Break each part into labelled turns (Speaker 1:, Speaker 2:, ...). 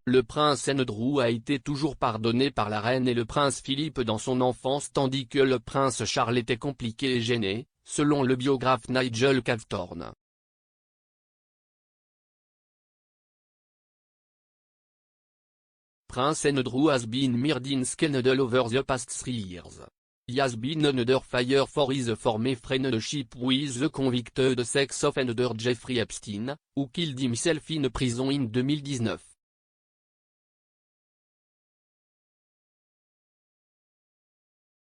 Speaker 1: le prince Andrew a été toujours pardonné par la reine et le prince Philippe dans son enfance tandis que le prince Charles était compliqué et gêné, selon le biographe Nigel Cavthorne. Prince Andrew has been murdered in scandal over the past 3 years. He has been under fire for his former friendship with the convicted sex offender Jeffrey Epstein, who killed himself in prison in 2019.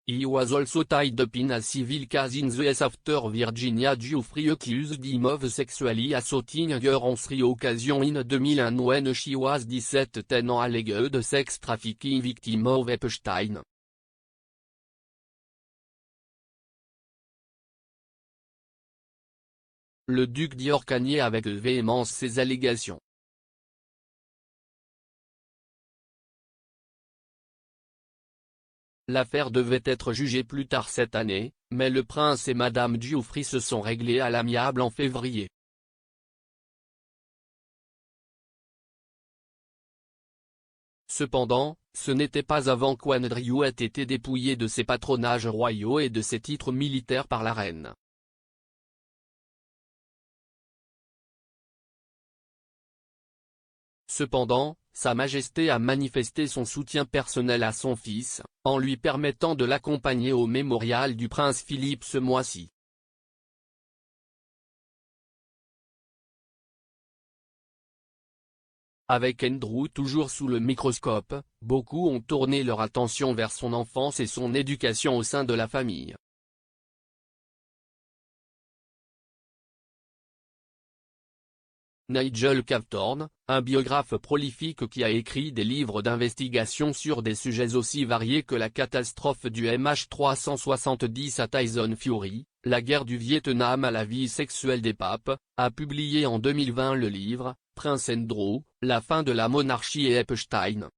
Speaker 1: He was also tied up in a civil case in the US after Virginia Giuffre accused him of sexually assaulting her on 3 occasions in 2001 when she was 17 an alleged sex trafficking victim of Epstein. Le duc d'York a nié avec véhémence ces allégations. L'affaire devait être jugée plus tard cette année, mais le prince et madame Giuffre se sont réglés à l'amiable en février. Cependant, ce n'était pas avant qu'Andrew ait été dépouillé de ses patronages royaux et de ses titres militaires par la reine. Cependant, Sa Majesté a manifesté son soutien personnel à son fils, en lui permettant de l'accompagner au mémorial du prince Philippe ce mois-ci. Avec Andrew toujours sous le microscope, beaucoup ont tourné leur attention vers son enfance et son éducation au sein de la famille. Nigel Cavthorne, un biographe prolifique qui a écrit des livres d'investigation sur des sujets aussi variés que la catastrophe du MH370 à Tyson Fury, la guerre du Vietnam à la vie sexuelle des papes, a publié en 2020 le livre « Prince Andrew, la fin de la monarchie et Epstein ».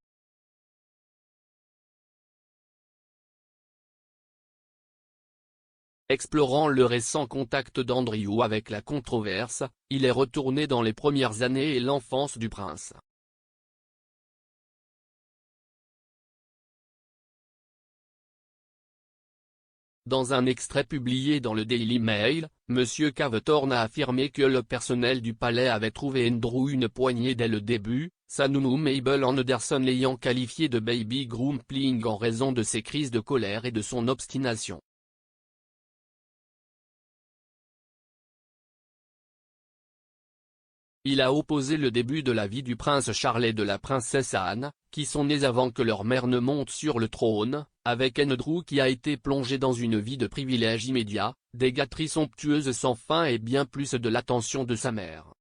Speaker 1: Explorant le récent contact d'Andrew avec la controverse, il est retourné dans les premières années et l'enfance du prince. Dans un extrait publié dans le Daily Mail, M. Cavthorne a affirmé que le personnel du palais avait trouvé Andrew une poignée dès le début, sa nounou Mabel Anderson l'ayant qualifié de baby grooming en raison de ses crises de colère et de son obstination. Il a opposé le début de la vie du prince Charles et de la princesse Anne, qui sont nés avant que leur mère ne monte sur le trône, avec Andrew qui a été plongé dans une vie de privilèges immédiats, des gâteries somptueuses sans fin et bien plus de l'attention de sa mère.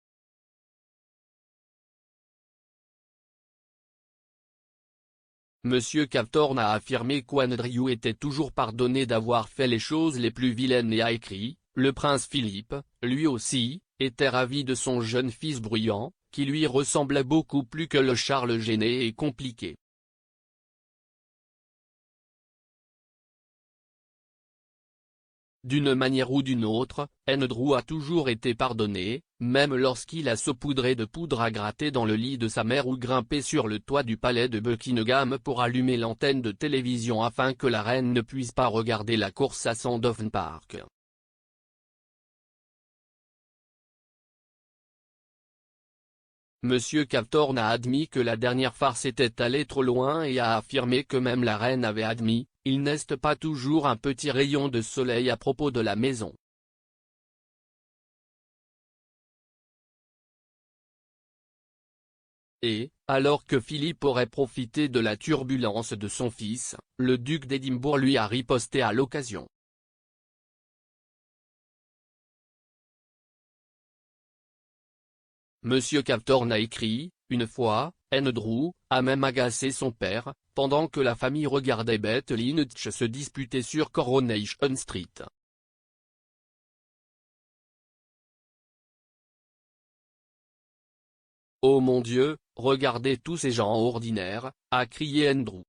Speaker 1: M. Cavthorne a affirmé qu'Andrew était toujours pardonné d'avoir fait les choses les plus vilaines et a écrit « Le prince Philippe, lui aussi, était ravi de son jeune fils bruyant, qui lui ressemblait beaucoup plus que le Charles gêné et compliqué. » D'une manière ou d'une autre, Andrew a toujours été pardonné, même lorsqu'il a saupoudré de poudre à gratter dans le lit de sa mère ou grimpé sur le toit du palais de Buckingham pour allumer l'antenne de télévision afin que la reine ne puisse pas regarder la course à Sandown Park. M. Cavthorne a admis que la dernière farce était allée trop loin et a affirmé que même la reine avait admis « il n'est pas toujours un petit rayon de soleil à propos de la maison ». Et, alors que Philippe aurait profité de la turbulence de son fils, le duc d'Édimbourg lui a riposté à l'occasion. M. Cavthorne a écrit, une fois, Andrew a même agacé son père, pendant que la famille regardait Beth Lynch se disputer sur Coronation Street. Oh mon Dieu, regardez tous ces gens ordinaires, a crié Andrew.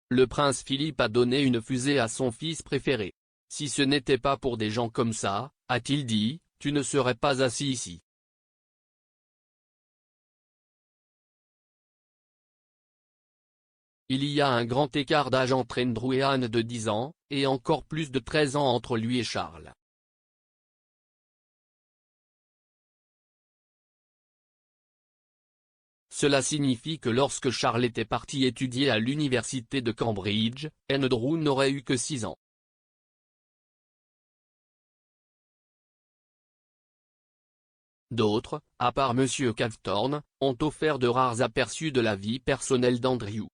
Speaker 1: Le prince Philippe a donné une fusée à son fils préféré. Si ce n'était pas pour des gens comme ça, a-t-il dit, tu ne serais pas assis ici. Il y a un grand écart d'âge entre Andrew et Anne de 10 ans, et encore plus de 13 ans entre lui et Charles. Cela signifie que lorsque Charles était parti étudier à l'université de Cambridge, Andrew n'aurait eu que 6 ans. D'autres, à part M. Cavthorne, ont offert de rares aperçus de la vie personnelle d'Andrew.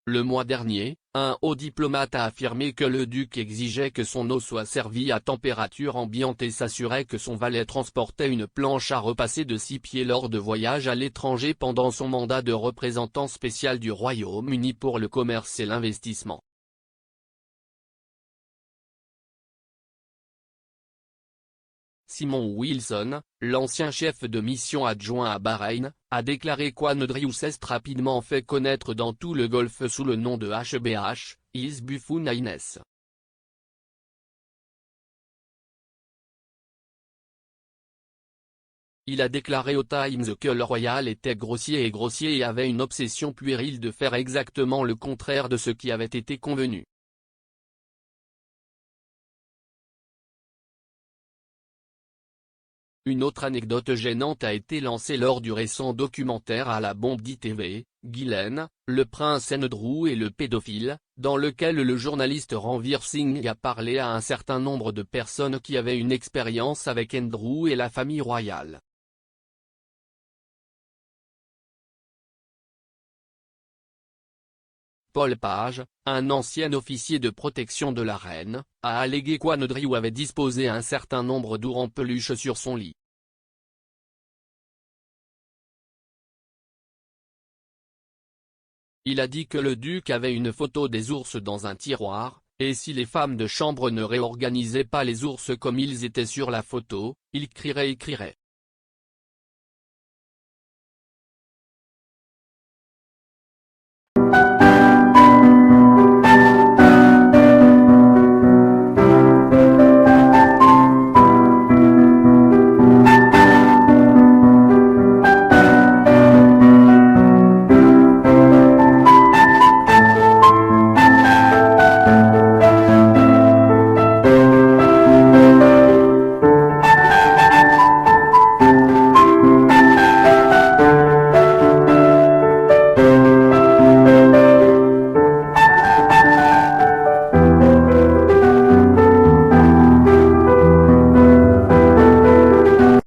Speaker 1: Le mois dernier, un haut diplomate a affirmé que le duc exigeait que son eau soit servie à température ambiante et s'assurait que son valet transportait une planche à repasser de 6 pieds lors de voyages à l'étranger pendant son mandat de représentant spécial du Royaume-Uni pour le commerce et l'investissement. Simon Wilson, l'ancien chef de mission adjoint à Bahreïn, a déclaré qu'Andrew s'est rapidement fait connaître dans tout le Golfe sous le nom de HBH, Hisbufun. Il a déclaré au Times que le royal était grossier et avait une obsession puérile de faire exactement le contraire de ce qui avait été convenu. Une autre anecdote gênante a été lancée lors du récent documentaire à la Bombay TV, Ghislaine, le prince Andrew et le pédophile, dans lequel le journaliste Ranveer Singh a parlé à un certain nombre de personnes qui avaient une expérience avec Andrew et la famille royale. Paul Page, un ancien officier de protection de la reine, a allégué qu'Andrew avait disposé un certain nombre d'ours en peluche sur son lit. Il a dit que le duc avait une photo des ours dans un tiroir, et si les femmes de chambre ne réorganisaient pas les ours comme ils étaient sur la photo, il crierait et crierait.